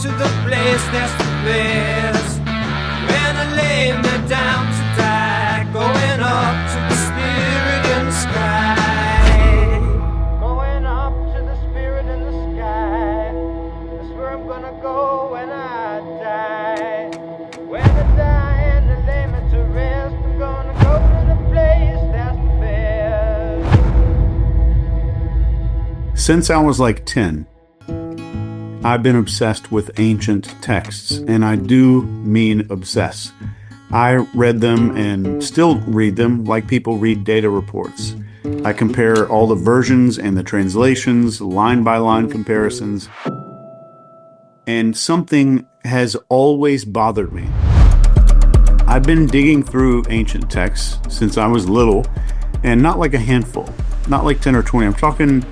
to the place that's the best. When I lay me down to die, going up to the spirit in the sky. Going up to the spirit in the sky. That's where I'm gonna go when I die. When I die and they lay me to rest, I'm gonna go to the place that's the best. Since I was like 10, I've been obsessed with ancient texts, and I do mean obsess. I read them and still read them like people read data reports. I compare all the versions and the translations, line-by-line comparisons, and something has always bothered me. I've been digging through ancient texts since I was little, and not like a handful, not like 10 or 20. I'm talking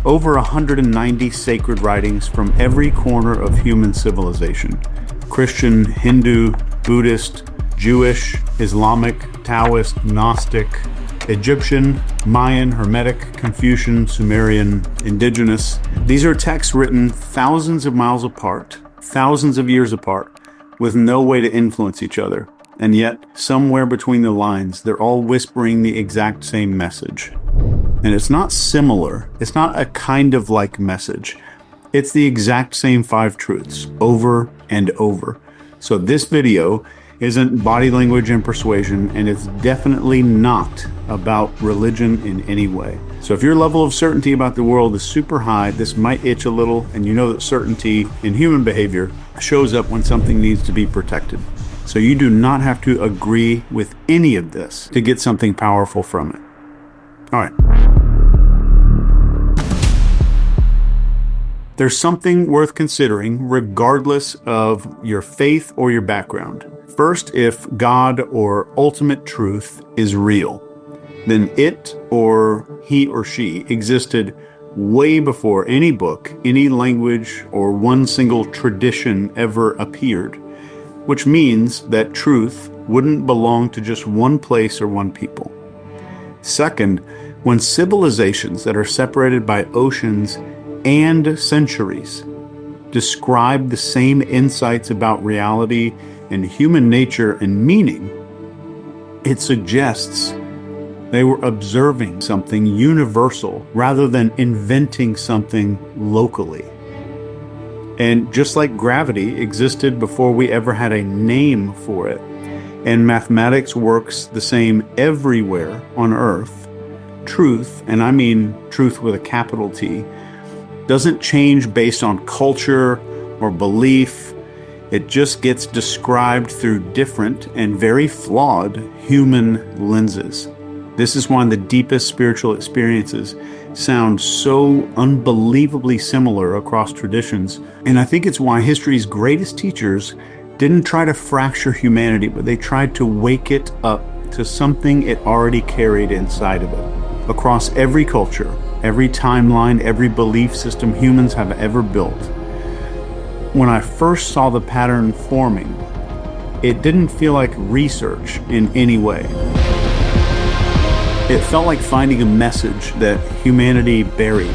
over 190 sacred writings from every corner of human civilization. Christian, Hindu, Buddhist, Jewish, Islamic, Taoist, Gnostic, Egyptian, Mayan, Hermetic, Confucian, Sumerian, indigenous. These are texts written thousands of miles apart, thousands of years apart, with no way to influence each other. And yet, somewhere between the lines, they're all whispering the exact same message. And it's not similar. It's not a kind of like message. It's the exact same 5 truths over and over. So this video isn't body language and persuasion, and it's definitely not about religion in any way. So if your level of certainty about the world is super high, this might itch a little, and you know that certainty in human behavior shows up when something needs to be protected. So you do not have to agree with any of this to get something powerful from it. All right. There's something worth considering regardless of your faith or your background. First, if God or ultimate truth is real, then it or he or she existed way before any book, any language, or one single tradition ever appeared, which means that truth wouldn't belong to just one place or one people. Second, when civilizations that are separated by oceans and centuries describe the same insights about reality and human nature and meaning, it suggests they were observing something universal rather than inventing something locally. And just like gravity existed before we ever had a name for it, and mathematics works the same everywhere on Earth, truth, and I mean truth with a capital T, doesn't change based on culture or belief. It just gets described through different and very flawed human lenses. This is why the deepest spiritual experiences sound so unbelievably similar across traditions. And I think it's why history's greatest teachers didn't try to fracture humanity, but they tried to wake it up to something it already carried inside of it. Across every culture, every timeline, every belief system humans have ever built. When I first saw the pattern forming, it didn't feel like research in any way. It felt like finding a message that humanity buried,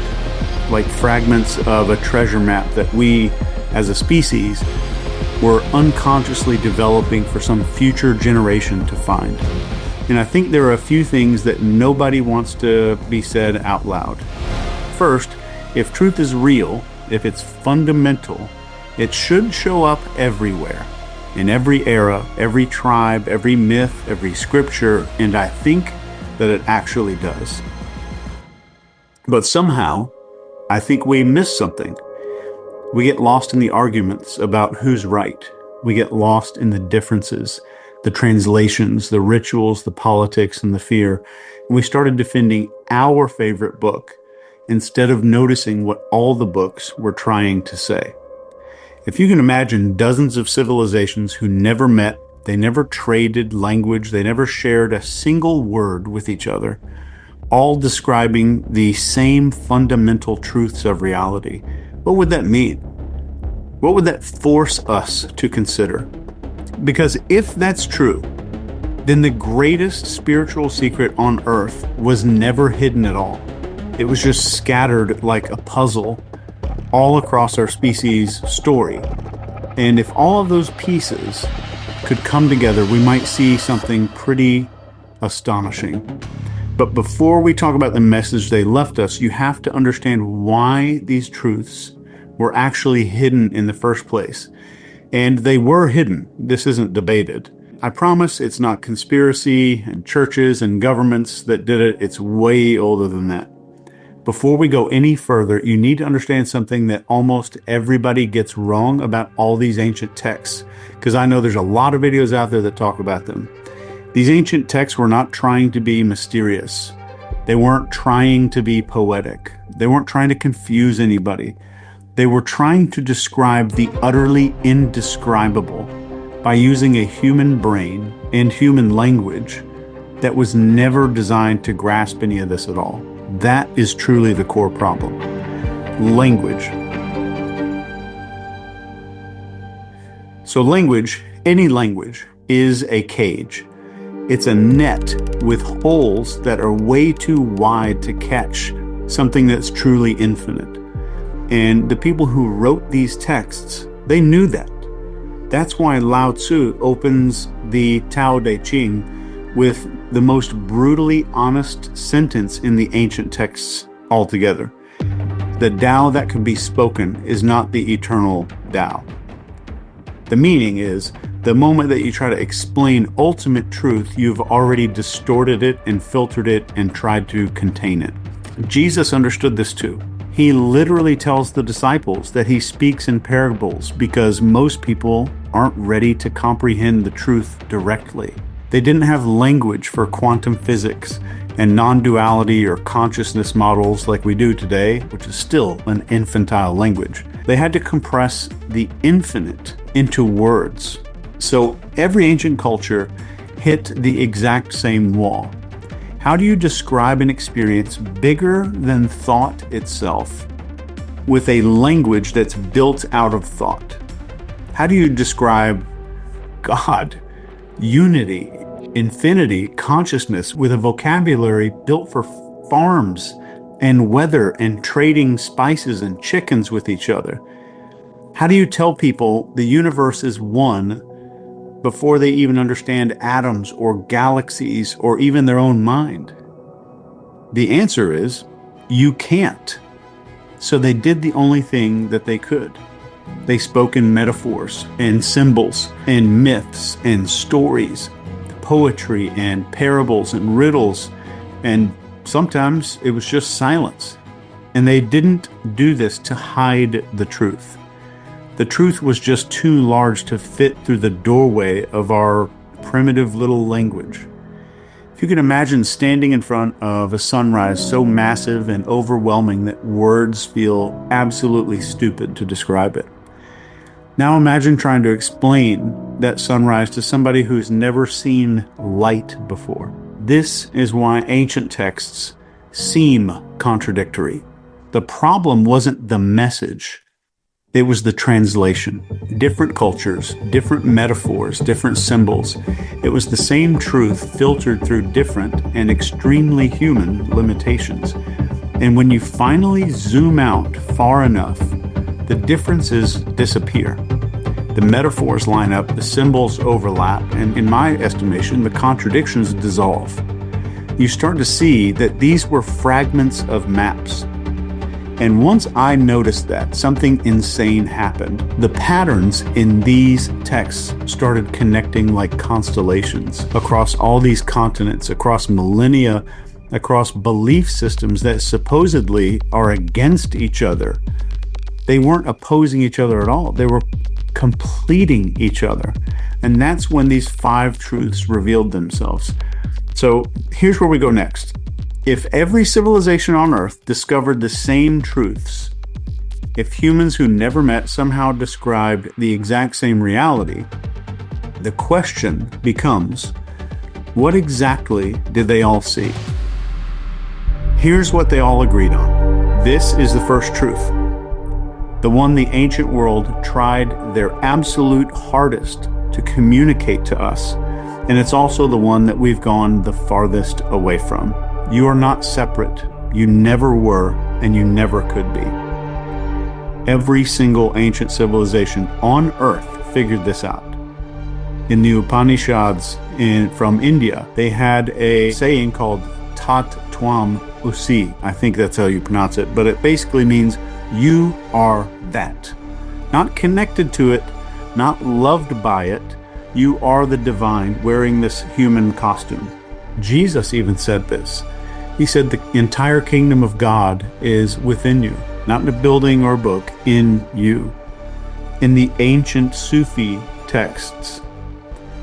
like fragments of a treasure map that we, as a species, were unconsciously developing for some future generation to find. And I think there are a few things that nobody wants to be said out loud. First, if truth is real, if it's fundamental, it should show up everywhere, in every era, every tribe, every myth, every scripture, and I think that it actually does. But somehow, I think we miss something. We get lost in the arguments about who's right. We get lost in the differences, the translations, the rituals, the politics, and the fear. And we started defending our favorite book instead of noticing what all the books were trying to say. If you can imagine dozens of civilizations who never met, they never traded language, they never shared a single word with each other, all describing the same fundamental truths of reality, what would that mean? What would that force us to consider? Because if that's true, then the greatest spiritual secret on earth was never hidden at all. It was just scattered like a puzzle all across our species' story. And if all of those pieces could come together, we might see something pretty astonishing. But before we talk about the message they left us, you have to understand why these truths were actually hidden in the first place. And they were hidden. This isn't debated. I promise it's not conspiracy and churches and governments that did it. It's way older than that. Before we go any further, you need to understand something that almost everybody gets wrong about all these ancient texts, because I know there's a lot of videos out there that talk about them. These ancient texts were not trying to be mysterious. They weren't trying to be poetic. They weren't trying to confuse anybody. They were trying to describe the utterly indescribable by using a human brain and human language that was never designed to grasp any of this at all. That is truly the core problem. Language. So language, any language, is a cage. It's a net with holes that are way too wide to catch something that's truly infinite. And the people who wrote these texts, they knew that. That's why Lao Tzu opens the Tao Te Ching with the most brutally honest sentence in the ancient texts altogether. The Tao that can be spoken is not the eternal Tao. The meaning is, the moment that you try to explain ultimate truth, you've already distorted it and filtered it and tried to contain it. Jesus understood this too. He literally tells the disciples that he speaks in parables because most people aren't ready to comprehend the truth directly. They didn't have language for quantum physics and non-duality or consciousness models like we do today, which is still an infantile language. They had to compress the infinite into words. So every ancient culture hit the exact same wall. How do you describe an experience bigger than thought itself with a language that's built out of thought? How do you describe God, unity, infinity, consciousness with a vocabulary built for farms and weather and trading spices and chickens with each other? How do you tell people the universe is one before they even understand atoms or galaxies or even their own mind? The answer is, you can't. So they did the only thing that they could. They spoke in metaphors and symbols and myths and stories, poetry and parables and riddles, and sometimes it was just silence. And they didn't do this to hide the truth. The truth was just too large to fit through the doorway of our primitive little language. If you can imagine standing in front of a sunrise so massive and overwhelming that words feel absolutely stupid to describe it. Now imagine trying to explain that sunrise to somebody who's never seen light before. This is why ancient texts seem contradictory. The problem wasn't the message. It was the translation. Different cultures, different metaphors, different symbols. It was the same truth filtered through different and extremely human limitations. And when you finally zoom out far enough, the differences disappear. The metaphors line up, the symbols overlap, and in my estimation, the contradictions dissolve. You start to see that these were fragments of maps. And once I noticed that, something insane happened. The patterns in these texts started connecting like constellations across all these continents, across millennia, across belief systems that supposedly are against each other. They weren't opposing each other at all. They were completing each other. And that's when these 5 truths revealed themselves. So here's where we go next. If every civilization on Earth discovered the same truths, if humans who never met somehow described the exact same reality, the question becomes, what exactly did they all see? Here's what they all agreed on. This is the first truth. The one the ancient world tried their absolute hardest to communicate to us. And it's also the one that we've gone the farthest away from. You are not separate. You never were, and you never could be. Every single ancient civilization on Earth figured this out. In the Upanishads from India, they had a saying called Tat Twam Asi. I think that's how you pronounce it, but it basically means you are that. Not connected to it, not loved by it. You are the divine wearing this human costume. Jesus even said this. He said the entire kingdom of God is within you, not in a building or a book, in you. In the ancient Sufi texts,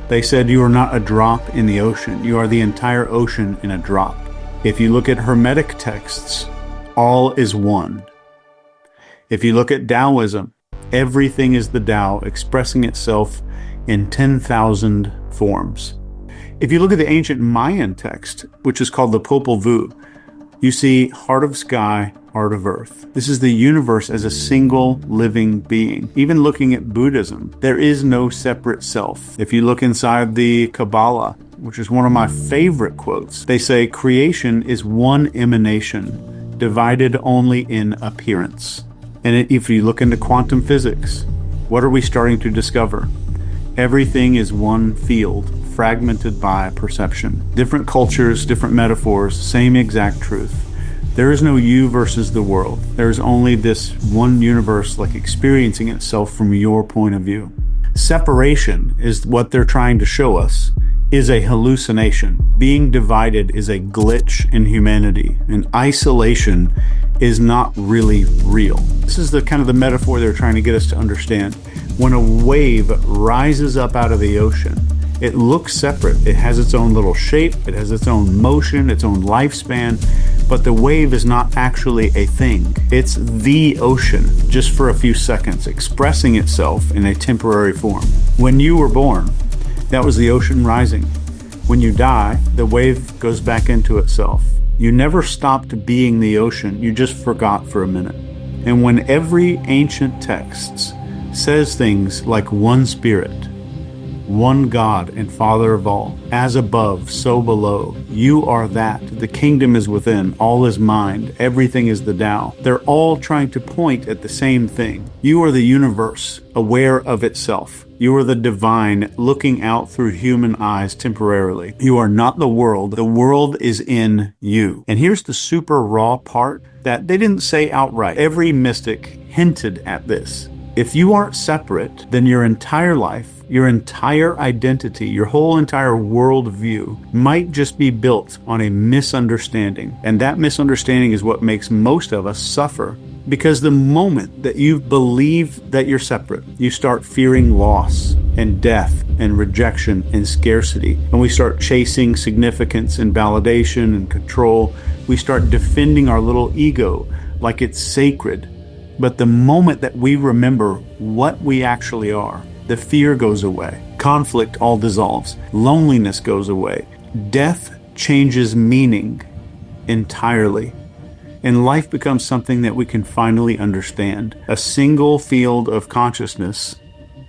they said you are not a drop in the ocean. You are the entire ocean in a drop. If you look at Hermetic texts, all is one. If you look at Taoism, everything is the Tao expressing itself in 10,000 forms. If you look at the ancient Mayan text, which is called the Popol Vuh, you see heart of sky, heart of earth. This is the universe as a single living being. Even looking at Buddhism, there is no separate self. If you look inside the Kabbalah, which is one of my favorite quotes, they say creation is one emanation, divided only in appearance. And if you look into quantum physics, what are we starting to discover? Everything is one field, fragmented by perception. Different cultures, different metaphors, same exact truth. There is no you versus the world. There is only this one universe, like experiencing itself from your point of view. Separation is what they're trying to show us, is a hallucination. Being divided is a glitch in humanity, and isolation is not really real. This is the kind of the metaphor they're trying to get us to understand. When a wave rises up out of the ocean, it looks separate. It has its own little shape, it has its own motion, its own lifespan, but the wave is not actually a thing. It's the ocean, just for a few seconds, expressing itself in a temporary form. When you were born, that was the ocean rising. When you die, the wave goes back into itself. You never stopped being the ocean, you just forgot for a minute. And when every ancient text says things like one spirit, one God and Father of all, as above, so below. You are that. The kingdom is within. All is mind. Everything is the Tao. They're all trying to point at the same thing. You are the universe, aware of itself. You are the divine, looking out through human eyes temporarily. You are not the world. The world is in you. And here's the super raw part that they didn't say outright. Every mystic hinted at this. If you aren't separate, then your entire life, your entire identity, your whole entire worldview might just be built on a misunderstanding. And that misunderstanding is what makes most of us suffer. Because the moment that you believe that you're separate, you start fearing loss and death and rejection and scarcity. And we start chasing significance and validation and control. We start defending our little ego like it's sacred. But the moment that we remember what we actually are, the fear goes away. Conflict all dissolves. Loneliness goes away. Death changes meaning entirely. And life becomes something that we can finally understand. A single field of consciousness,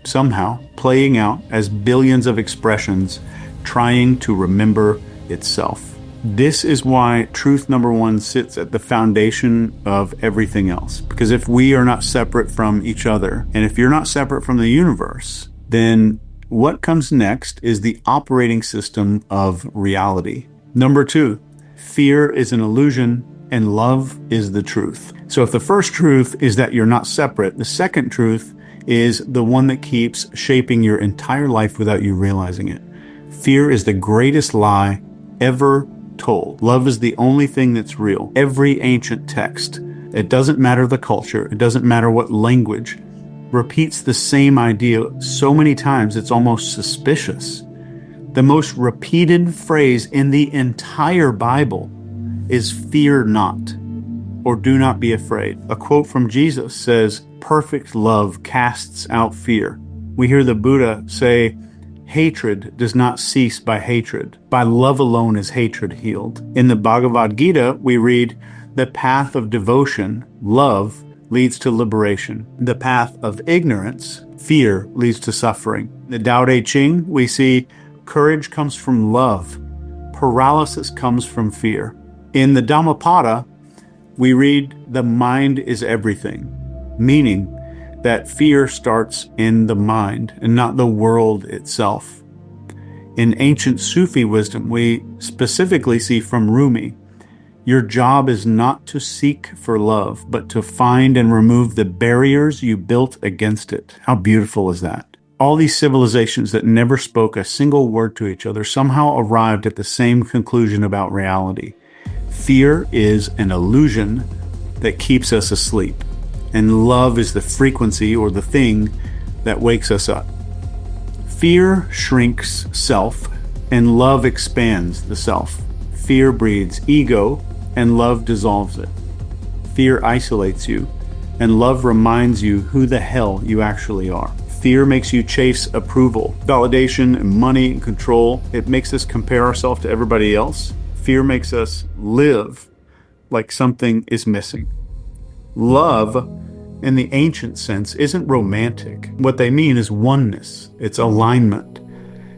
somehow playing out as billions of expressions, trying to remember itself. This is why truth number one sits at the foundation of everything else. Because if we are not separate from each other, and if you're not separate from the universe, then what comes next is the operating system of reality. Number two, fear is an illusion and love is the truth. So if the first truth is that you're not separate, the second truth is the one that keeps shaping your entire life without you realizing it. Fear is the greatest lie ever told. Love is the only thing that's real. Every ancient text, it doesn't matter the culture, it doesn't matter what language, repeats the same idea so many times it's almost suspicious. The most repeated phrase in the entire Bible is fear not, or do not be afraid. A quote from Jesus says, perfect love casts out fear. We hear the Buddha say, hatred does not cease by hatred. By love alone is hatred healed. In the Bhagavad Gita, we read, the path of devotion, love, leads to liberation. The path of ignorance, fear, leads to suffering. In the Tao Te Ching, we see courage comes from love. Paralysis comes from fear. In the Dhammapada, we read, the mind is everything. meaning that fear starts in the mind and not the world itself. In ancient Sufi wisdom, we specifically see from Rumi, your job is not to seek for love, but to find and remove the barriers you built against it. How beautiful is that? All these civilizations that never spoke a single word to each other somehow arrived at the same conclusion about reality. Fear is an illusion that keeps us asleep, and love is the frequency or the thing that wakes us up. Fear shrinks self, and love expands the self. Fear breeds ego, and love dissolves it. Fear isolates you, and love reminds you who the hell you actually are. Fear makes you chase approval, validation, and money and control. It makes us compare ourselves to everybody else. Fear makes us live like something is missing. Love, in the ancient sense, isn't romantic. What they mean is oneness. It's alignment.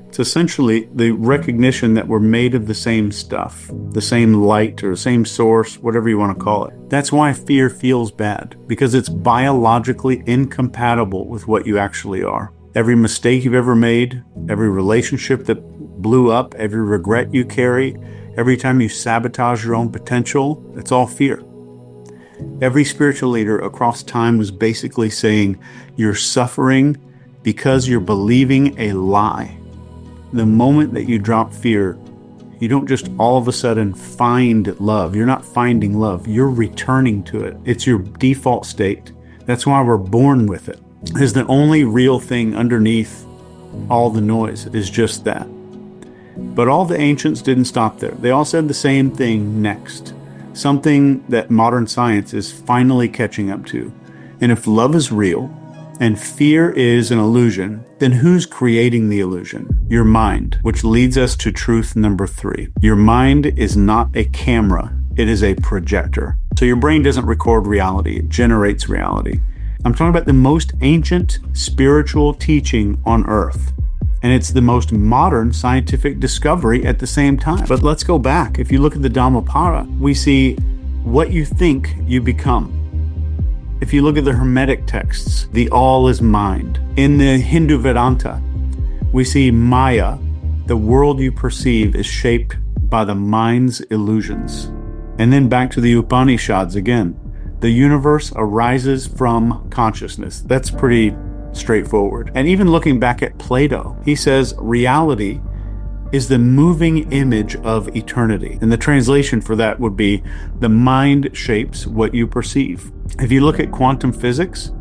It's essentially the recognition that we're made of the same stuff, the same light or the same source, whatever you want to call it. That's why fear feels bad, because it's biologically incompatible with what you actually are. Every mistake you've ever made, every relationship that blew up, every regret you carry, every time you sabotage your own potential, it's all fear. Every spiritual leader across time was basically saying, you're suffering because you're believing a lie. The moment that you drop fear, you don't just all of a sudden find love. You're not finding love. You're returning to it. It's your default state. That's why we're born with it. It's the only real thing underneath all the noise is just that. But all the ancients didn't stop there. They all said the same thing next. Something that modern science is finally catching up to. And if love is real, and fear is an illusion, then who's creating the illusion? Your mind, which leads us to truth number 3. Your mind is not a camera, it is a projector. So your brain doesn't record reality, it generates reality. I'm talking about the most ancient spiritual teaching on earth. And it's the most modern scientific discovery at the same time. But let's go back. If you look at the Dhammapada, we see what you think you become. If you look at the Hermetic texts, the all is mind. In the Hindu Vedanta, we see Maya, the world you perceive, is shaped by the mind's illusions. And then back to the Upanishads again. The universe arises from consciousness. That's pretty straightforward. And even looking back at Plato, he says reality is the moving image of eternity. And the translation for that would be the mind shapes what you perceive. If you look at quantum physics,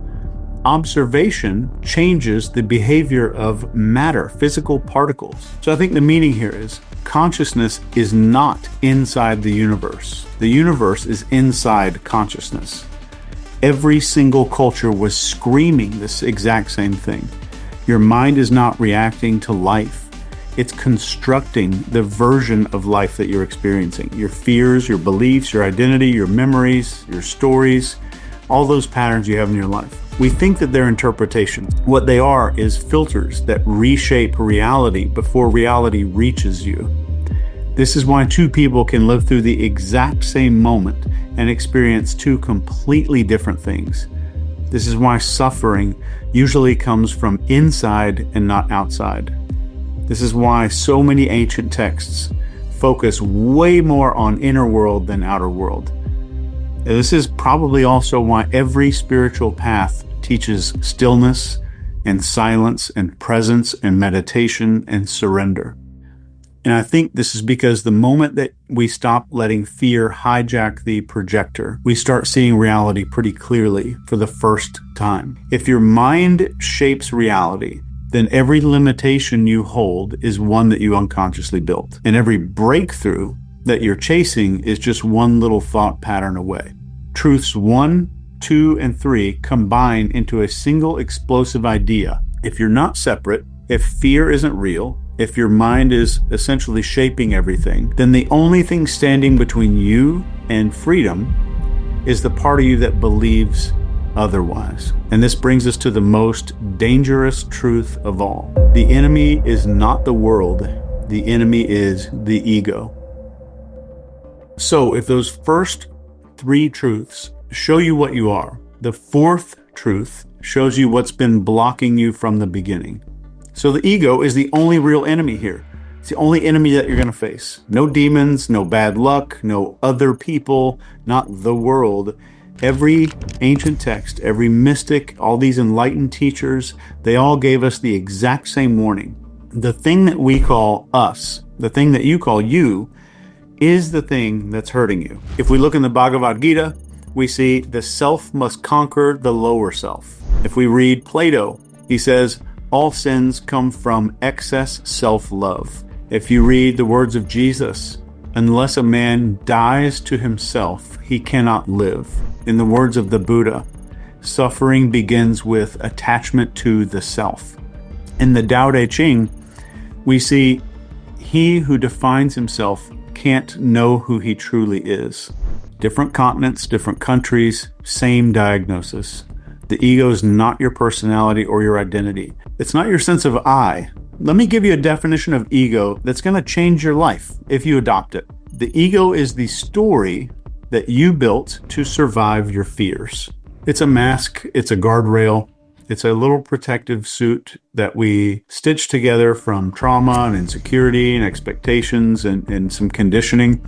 observation changes the behavior of matter, physical particles. So I think the meaning here is consciousness is not inside the universe. The universe is inside consciousness. Every single culture was screaming this exact same thing. Your mind is not reacting to life. It's constructing the version of life that you're experiencing. Your fears, your beliefs, your identity, your memories, your stories, all those patterns you have in your life. We think that they're interpretations. What they are is filters that reshape reality before reality reaches you. This is why two people can live through the exact same moment and experience two completely different things. This is why suffering usually comes from inside and not outside. This is why so many ancient texts focus way more on inner world than outer world. And this is probably also why every spiritual path teaches stillness and silence and presence and meditation and surrender. And I think this is because the moment that we stop letting fear hijack the projector, we start seeing reality pretty clearly for the first time. If your mind shapes reality, then every limitation you hold is one that you unconsciously built. And every breakthrough that you're chasing is just one little thought pattern away. Truths 1, 2, and 3 combine into a single explosive idea. If you're not separate, if fear isn't real, if your mind is essentially shaping everything, then the only thing standing between you and freedom is the part of you that believes otherwise. And this brings us to the most dangerous truth of all. The enemy is not the world. The enemy is the ego. So if those first 3 truths show you what you are, the 4th truth shows you what's been blocking you from the beginning. So the ego is the only real enemy here. It's the only enemy that you're going to face. No demons, no bad luck, no other people, not the world. Every ancient text, every mystic, all these enlightened teachers, they all gave us the exact same warning. The thing that we call us, the thing that you call you, is the thing that's hurting you. If we look in the Bhagavad Gita, we see the self must conquer the lower self. If we read Plato, he says, all sins come from excess self-love. If you read the words of Jesus, unless a man dies to himself, he cannot live. In the words of the Buddha, suffering begins with attachment to the self. In the Tao Te Ching, we see he who defines himself can't know who he truly is. Different continents, different countries, same diagnosis. The ego is not your personality or your identity. It's not your sense of I. Let me give you a definition of ego that's going to change your life if you adopt it. The ego is the story that you built to survive your fears. It's a mask, it's a guardrail, it's a little protective suit that we stitch together from trauma and insecurity and expectations and some conditioning.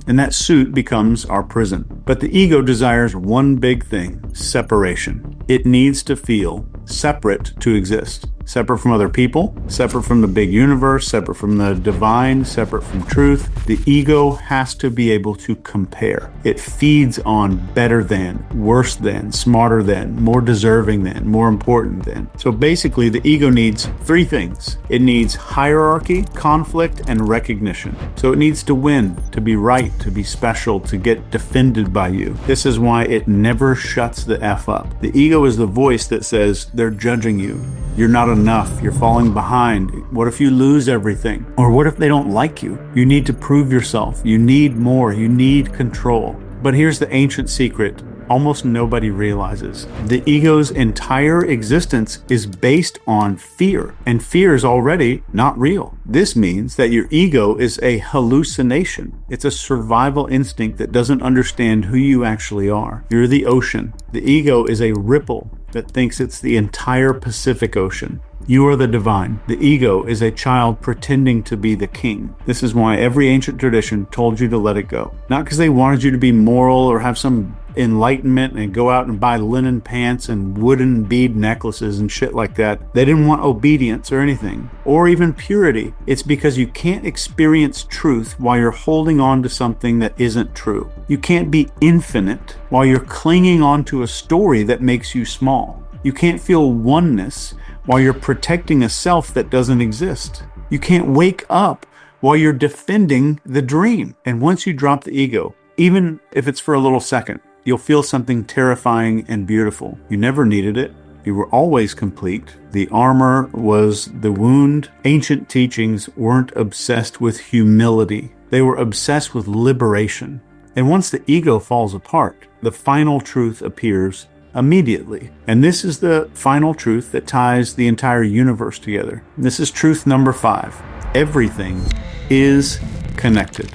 And that suit becomes our prison. But the ego desires one big thing: separation. It needs to feel separate to exist. Separate from other people, separate from the big universe, separate from the divine, separate from truth. The ego has to be able to compare. It feeds on better than, worse than, smarter than, more deserving than, more important than. So basically, the ego needs three things. It needs hierarchy, conflict, and recognition. So it needs to win, to be right, to be special, to get defended by you. This is why it never shuts the F up. The ego is the voice that says, they're judging you. You're not enough. You're falling behind. What if you lose everything? Or what if they don't like you? You need to prove yourself. You need more. You need control. But here's the ancient secret almost nobody realizes. The ego's entire existence is based on fear, and fear is already not real. This means that your ego is a hallucination. It's a survival instinct that doesn't understand who you actually are. You're the ocean. The ego is a ripple that thinks it's the entire Pacific Ocean. You are the divine. The ego is a child pretending to be the king. This is why every ancient tradition told you to let it go. Not because they wanted you to be moral or have some enlightenment and go out and buy linen pants and wooden bead necklaces and shit like that. They didn't want obedience or anything, or even purity. It's because you can't experience truth while you're holding on to something that isn't true. You can't be infinite while you're clinging on to a story that makes you small. You can't feel oneness while you're protecting a self that doesn't exist. You can't wake up while you're defending the dream. And once you drop the ego, even if it's for a little second, you'll feel something terrifying and beautiful. You never needed it. You were always complete. The armor was the wound. Ancient teachings weren't obsessed with humility. They were obsessed with liberation. And once the ego falls apart, the final truth appears immediately. And this is the final truth that ties the entire universe together. This is truth number 5. Everything is connected.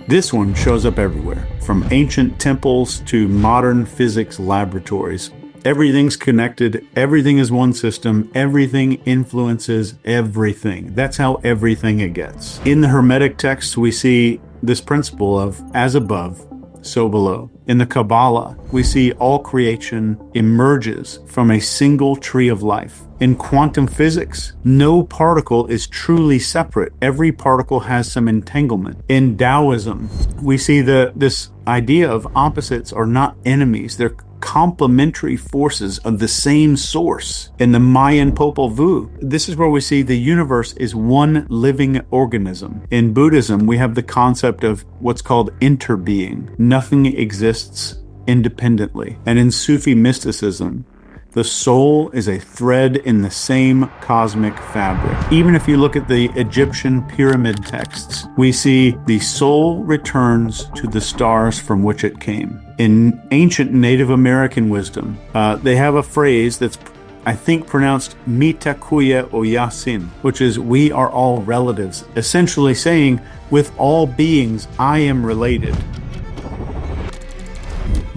This one shows up everywhere, from ancient temples to modern physics laboratories. Everything's connected. Everything is one system. Everything influences everything. That's how everything it gets. In the Hermetic texts, we see this principle of as above, so below. In the Kabbalah, we see all creation emerges from a single tree of life. In quantum physics, no particle is truly separate. Every particle has some entanglement. In Taoism, we see this idea of opposites are not enemies. They're complementary forces of the same source. In the Mayan Popol Vuh, this is where we see the universe is one living organism. In Buddhism, we have the concept of what's called interbeing. Nothing exists independently. And in Sufi mysticism, the soul is a thread in the same cosmic fabric. Even if you look at the Egyptian pyramid texts, we see the soul returns to the stars from which it came. In ancient Native American wisdom, they have a phrase that's, I think, pronounced Mitakuye Oyasin, which is, we are all relatives, essentially saying, with all beings, I am related.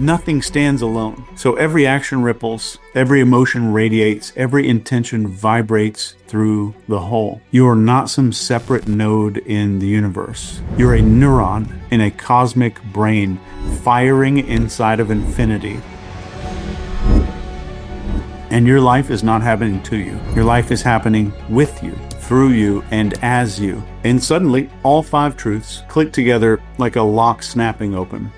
Nothing stands alone. So every action ripples, every emotion radiates, every intention vibrates through the whole. You are not some separate node in the universe. You're a neuron in a cosmic brain firing inside of infinity. And your life is not happening to you. Your life is happening with you, through you, and as you. And suddenly, all 5 truths click together like a lock snapping open.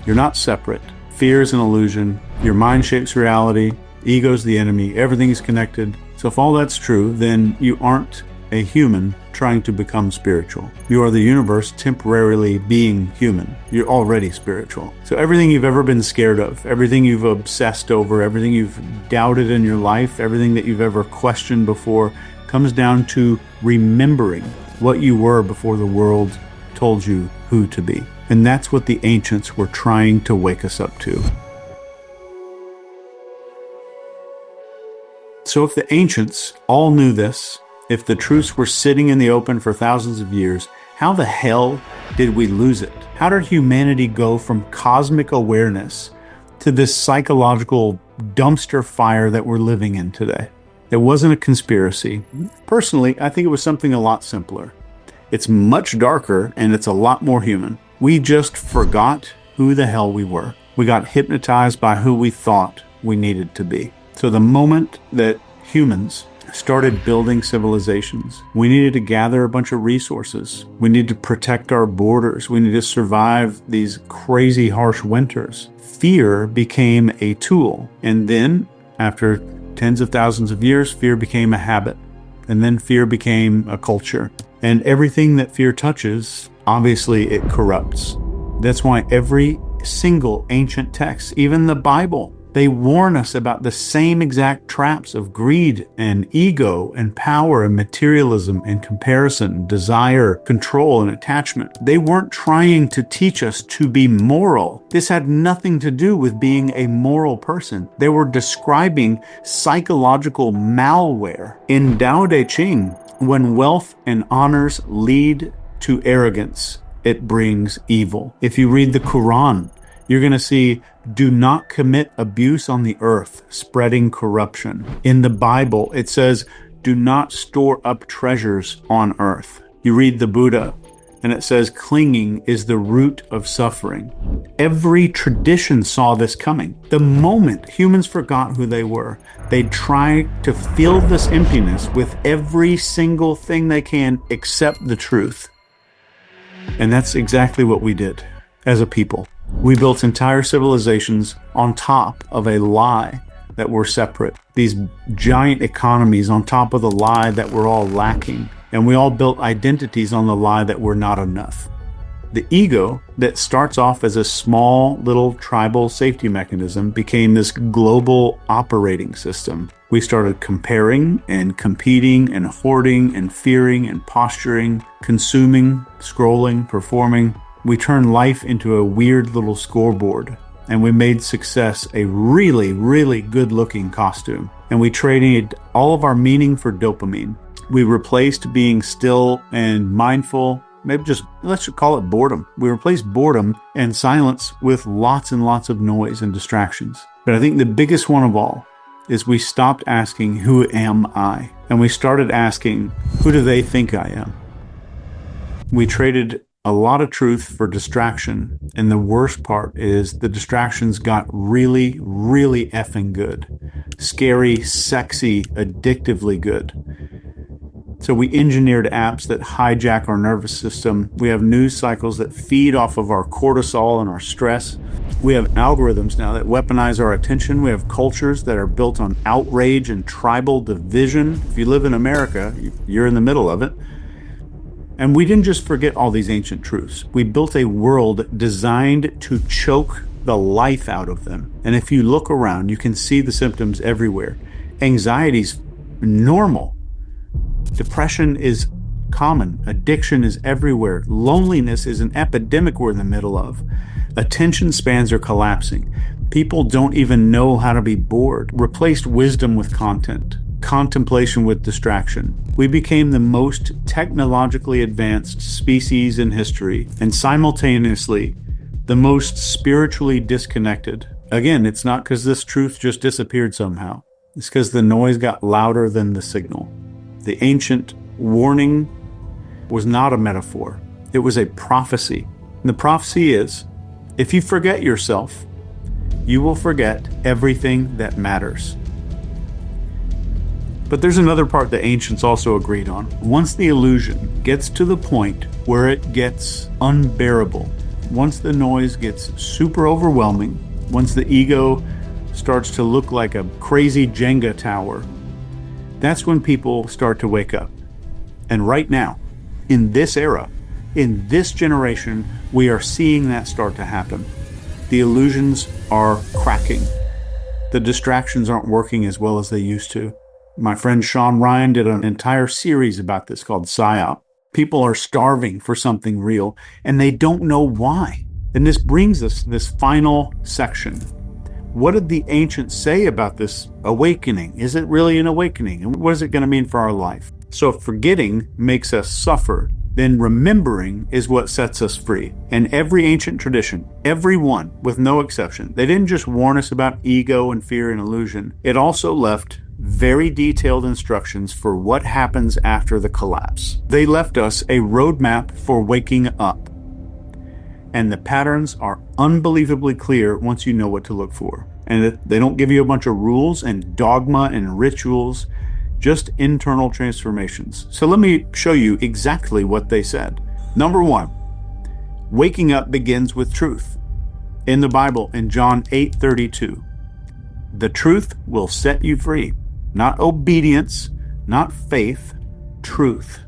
You're not separate. Fear is an illusion. Your mind shapes reality. Ego's the enemy. Everything is connected. So if all that's true, then you aren't a human trying to become spiritual. You are the universe temporarily being human. You're already spiritual. So everything you've ever been scared of, everything you've obsessed over, everything you've doubted in your life, everything that you've ever questioned before comes down to remembering what you were before the world told you who to be. And that's what the ancients were trying to wake us up to. So if the ancients all knew this, if the truths were sitting in the open for thousands of years, how the hell did we lose it? How did humanity go from cosmic awareness to this psychological dumpster fire that we're living in today? It wasn't a conspiracy. Personally, I think it was something a lot simpler. It's much darker and it's a lot more human. We just forgot who the hell we were. We got hypnotized by who we thought we needed to be. So the moment that humans started building civilizations, we needed to gather a bunch of resources. We needed to protect our borders. We needed to survive these crazy harsh winters. Fear became a tool. And then, after tens of thousands of years, fear became a habit. And then fear became a culture. And everything that fear touches, obviously it corrupts. That's why every single ancient text, even the Bible, they warn us about the same exact traps of greed and ego and power and materialism and comparison, desire, control, and attachment. They weren't trying to teach us to be moral. This had nothing to do with being a moral person. They were describing psychological malware. In Tao Te Ching, when wealth and honors lead to arrogance, it brings evil. If you read the Quran, you're going to see, do not commit abuse on the earth, spreading corruption. In the Bible, it says, do not store up treasures on earth. You read the Buddha, and it says, clinging is the root of suffering. Every tradition saw this coming. The moment humans forgot who they were, they tried to fill this emptiness with every single thing they can except the truth. And that's exactly what we did as a people. We built entire civilizations on top of a lie that we're separate. These giant economies on top of the lie that we're all lacking. And we all built identities on the lie that we're not enough. The ego that starts off as a small little tribal safety mechanism became this global operating system. We started comparing and competing and hoarding and fearing and posturing, consuming, scrolling, performing. We turned life into a weird little scoreboard, and we made success a really, really good-looking costume. And we traded all of our meaning for dopamine. We replaced being still and mindful, let's just call it boredom. We replaced boredom and silence with lots and lots of noise and distractions. But I think the biggest one of all is we stopped asking, who am I? And we started asking, who do they think I am? We traded a lot of truth for distraction. And the worst part is the distractions got really, really effing good. Scary, sexy, addictively good. So we engineered apps that hijack our nervous system. We have news cycles that feed off of our cortisol and our stress. We have algorithms now that weaponize our attention. We have cultures that are built on outrage and tribal division. If you live in America, you're in the middle of it. And we didn't just forget all these ancient truths. We built a world designed to choke the life out of them. And if you look around, you can see the symptoms everywhere. Anxiety's normal. Depression is common. Addiction is everywhere. Loneliness is an epidemic we're in the middle of. Attention spans are collapsing. People don't even know how to be bored. Replaced wisdom with content. Contemplation with distraction. We became the most technologically advanced species in history, and simultaneously, the most spiritually disconnected. Again, it's not because this truth just disappeared somehow. It's because the noise got louder than the signal. The ancient warning was not a metaphor. It was a prophecy. And the prophecy is, if you forget yourself, you will forget everything that matters. But there's another part the ancients also agreed on. Once the illusion gets to the point where it gets unbearable, once the noise gets super overwhelming, once the ego starts to look like a crazy Jenga tower, that's when people start to wake up. And right now, in this era, in this generation, we are seeing that start to happen. The illusions are cracking. The distractions aren't working as well as they used to. My friend Sean Ryan did an entire series about this called PSYOP. People are starving for something real, and they don't know why. And this brings us to this final section. What did the ancients say about this awakening? Is it really an awakening? And what is it going to mean for our life? So if forgetting makes us suffer, then remembering is what sets us free. And every ancient tradition, every one with no exception, they didn't just warn us about ego and fear and illusion. It also left very detailed instructions for what happens after the collapse. They left us a roadmap for waking up. And the patterns are unbelievably clear once you know what to look for. And they don't give you a bunch of rules and dogma and rituals, just internal transformations. So let me show you exactly what they said. Number one, waking up begins with truth. In the Bible, in John 8:32, the truth will set you free. Not obedience, not faith, truth.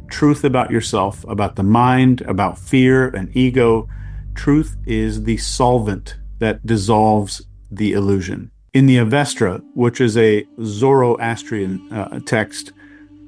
Truth about yourself, about the mind, about fear and ego. Truth is the solvent that dissolves the illusion. In the Avestra, which is a Zoroastrian text,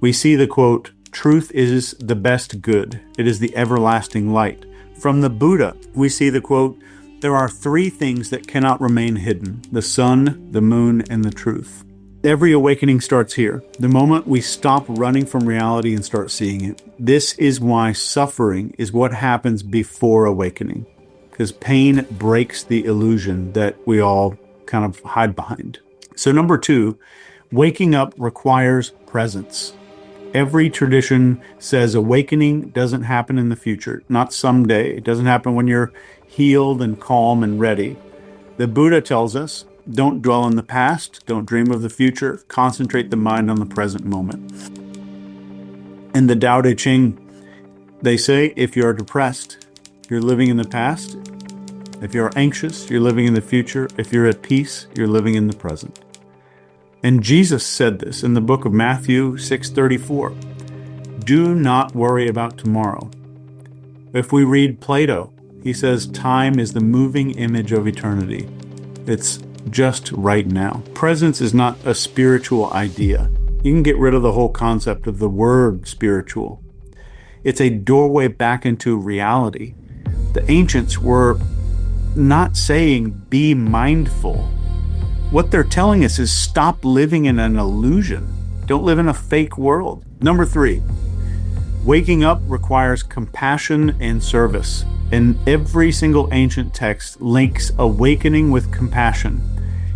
we see the quote, "Truth is the best good. It is the everlasting light." From the Buddha, we see the quote, "There are three things that cannot remain hidden: the sun, the moon, and the truth." Every awakening starts here. The moment we stop running from reality and start seeing it. This is why suffering is what happens before awakening, because pain breaks the illusion that we all kind of hide behind. So number two, waking up requires presence. Every tradition says awakening doesn't happen in the future, not someday. It doesn't happen when you're healed and calm and ready. The Buddha tells us, don't dwell in the past, don't dream of the future, concentrate the mind on the present moment. In the Tao Te Ching, they say if you're depressed, you're living in the past. If you're anxious, you're living in the future. If you're at peace, you're living in the present. And Jesus said this in the book of Matthew 6:34. Do not worry about tomorrow. If we read Plato, he says time is the moving image of eternity. It's just right now. Presence is not a spiritual idea. You can get rid of the whole concept of the word spiritual. It's a doorway back into reality. The ancients were not saying be mindful. What they're telling us is stop living in an illusion. Don't live in a fake world. Number three, waking up requires compassion and service. And every single ancient text links awakening with compassion.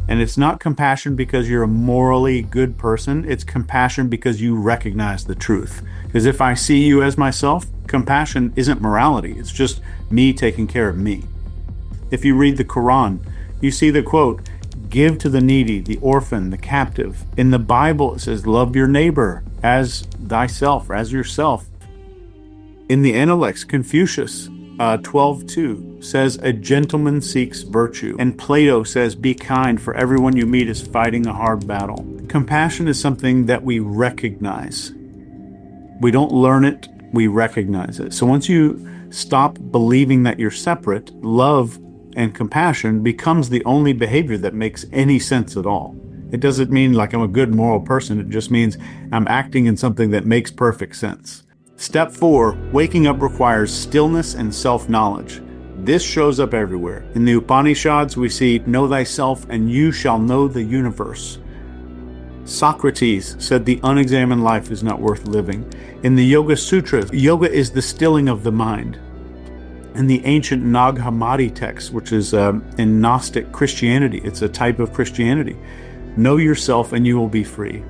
And it's not compassion because you're a morally good person. It's compassion because you recognize the truth. Because if I see you as myself, compassion isn't morality. It's just me taking care of me. If you read the Quran, you see the quote, give to the needy, the orphan, the captive. In the Bible, it says, love your neighbor as thyself, or as yourself. In the Analects, Confucius 12:2 says, a gentleman seeks virtue. And Plato says, be kind, for everyone you meet is fighting a hard battle. Compassion is something that we recognize. We don't learn it, we recognize it. So once you stop believing that you're separate, love and compassion becomes the only behavior that makes any sense at all. It doesn't mean like I'm a good moral person. It just means I'm acting in something that makes perfect sense. Step 4, waking up requires stillness and self-knowledge. This shows up everywhere. In the Upanishads, we see, know thyself and you shall know the universe. Socrates said the unexamined life is not worth living. In the Yoga Sutras, yoga is the stilling of the mind. In the ancient Nag Hammadi text, which is in Gnostic Christianity, it's a type of Christianity. Know yourself and you will be free.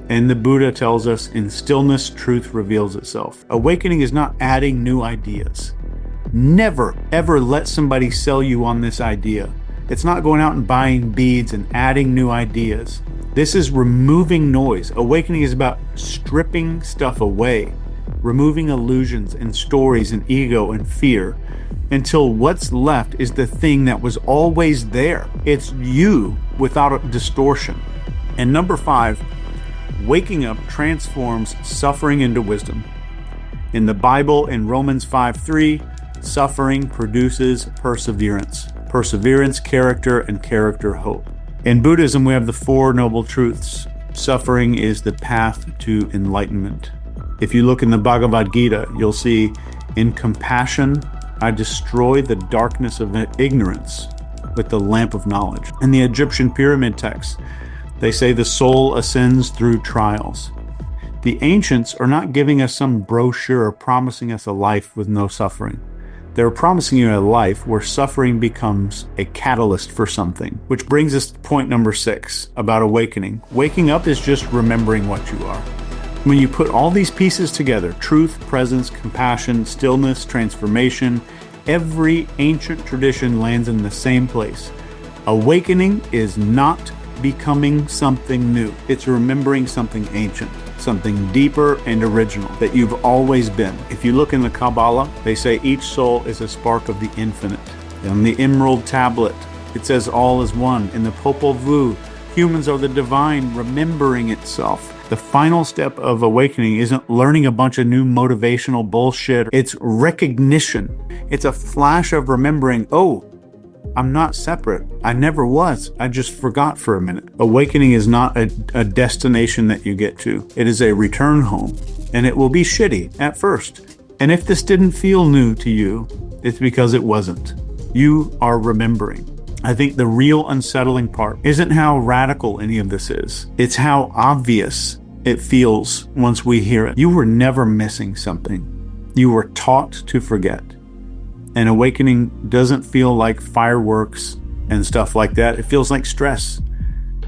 And the Buddha tells us, in stillness, truth reveals itself. Awakening is not adding new ideas. Never, ever let somebody sell you on this idea. It's not going out and buying beads and adding new ideas. This is removing noise. Awakening is about stripping stuff away, removing illusions and stories and ego and fear, until what's left is the thing that was always there. It's you without a distortion. And number 5, waking up transforms suffering into wisdom. In the Bible, in Romans 5:3, suffering produces perseverance. Perseverance, character, and character, hope. In Buddhism, we have the 4 noble truths. Suffering is the path to enlightenment. If you look in the Bhagavad Gita, you'll see, in compassion, I destroy the darkness of ignorance with the lamp of knowledge. In the Egyptian pyramid texts, they say the soul ascends through trials. The ancients are not giving us some brochure promising us a life with no suffering. They're promising you a life where suffering becomes a catalyst for something. Which brings us to point number 6 about awakening. Waking up is just remembering what you are. When you put all these pieces together, truth, presence, compassion, stillness, transformation, every ancient tradition lands in the same place. Awakening is not becoming something new. It's remembering something ancient, something deeper and original that you've always been. If you look in the Kabbalah, they say each soul is a spark of the infinite. On the Emerald Tablet, it says all is one. In the Popol Vuh, humans are the divine remembering itself. The final step of awakening isn't learning a bunch of new motivational bullshit. It's recognition. It's a flash of remembering, oh, I'm not separate. I never was. I just forgot for a minute. Awakening is not a destination that you get to. It is a return home, and it will be shitty at first. And if this didn't feel new to you, it's because it wasn't. You are remembering. I think the real unsettling part isn't how radical any of this is. It's how obvious it feels once we hear it. You were never missing something. You were taught to forget. And awakening doesn't feel like fireworks and stuff like that. It feels like stress.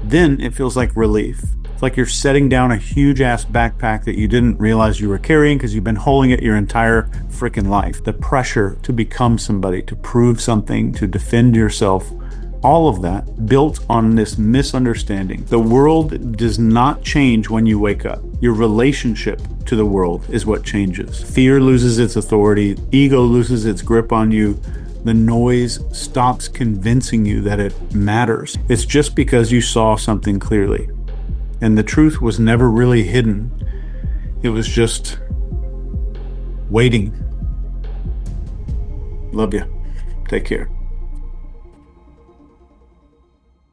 Then it feels like relief. It's like you're setting down a huge ass backpack that you didn't realize you were carrying because you've been holding it your entire freaking life. The pressure to become somebody, to prove something, to defend yourself, all of that built on this misunderstanding. The world does not change when you wake up. Your relationship to the world is what changes. Fear loses its authority. Ego loses its grip on you. The noise stops convincing you that it matters. It's just because you saw something clearly. And the truth was never really hidden. It was just waiting. Love you. Take care.